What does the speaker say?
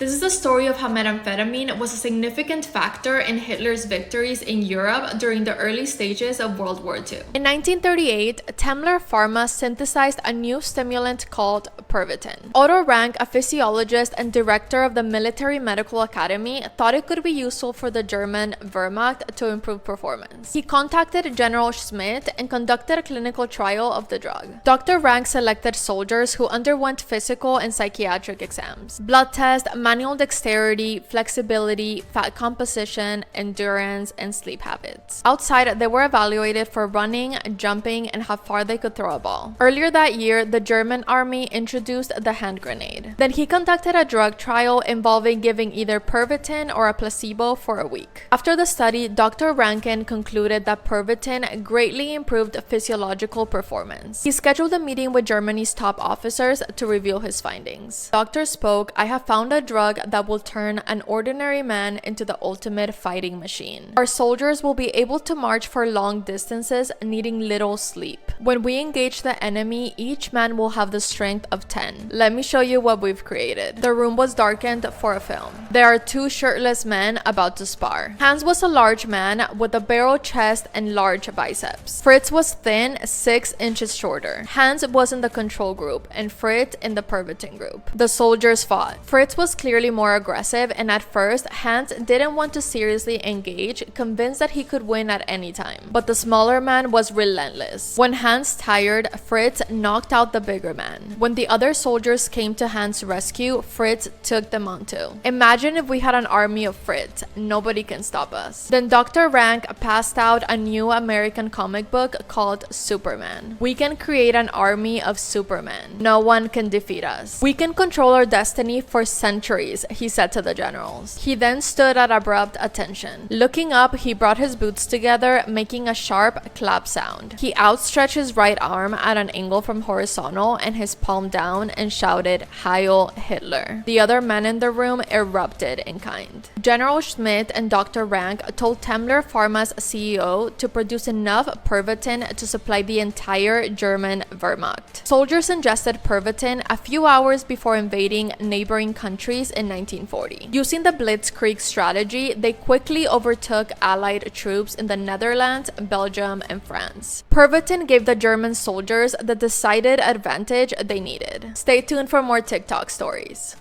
This is the story of how methamphetamine was a significant factor in Hitler's victories in Europe during the early stages of World War II. In 1938, Temmler Pharma synthesized a new stimulant called Pervitin. Otto Rank, a physiologist and director of the Military Medical Academy, thought it could be useful for the German Wehrmacht to improve performance. He contacted General Schmidt and conducted a clinical trial of the drug. Dr. Rank selected soldiers who underwent physical and psychiatric exams, blood tests, manual dexterity, flexibility, fat composition, endurance, and sleep habits. Outside, they were evaluated for running, jumping, and how far they could throw a ball. Earlier that year, the German army introduced the hand grenade. Then he conducted a drug trial involving giving either Pervitin or a placebo for a week. After the study, Dr. Rankin concluded that Pervitin greatly improved physiological performance. He scheduled a meeting with Germany's top officers to reveal his findings. Doctor spoke, "I have found a drug that will turn an ordinary man into the ultimate fighting machine. Our soldiers will be able to march for long distances, needing little sleep. When we engage the enemy, each man will have the strength of 10. Let me show you what we've created." The room was darkened for a film. There are two shirtless men about to spar. Hans was a large man with a barrel chest and large biceps. Fritz was thin, 6 inches shorter. Hans was in the control group and Fritz in the Pervitin group. The soldiers fought. Fritz was clearly more aggressive, and at first, Hans didn't want to seriously engage, convinced that he could win at any time. But the smaller man was relentless. When Hans tired, Fritz knocked out the bigger man. When the other soldiers came to Hans' rescue, Fritz took them on too. Imagine if we had an army of Fritz. Nobody can stop us. Then Dr. Rank passed out a new American comic book called Superman. "We can create an army of Superman. No one can defeat us. We can control our destiny for centuries," he said to the generals. He then stood at abrupt attention. Looking up, he brought his boots together, making a sharp clap sound. He outstretched his right arm at an angle from horizontal and his palm down and shouted, "Heil Hitler." The other men in the room erupted in kind. General Schmidt and Dr. Rank told Temmler Pharma's CEO to produce enough Pervitin to supply the entire German Wehrmacht. Soldiers ingested Pervitin a few hours before invading neighboring countries in 1940. Using the Blitzkrieg strategy, they quickly overtook Allied troops in the Netherlands, Belgium, and France. Pervitin gave the German soldiers the decided advantage they needed. Stay tuned for more TikTok stories.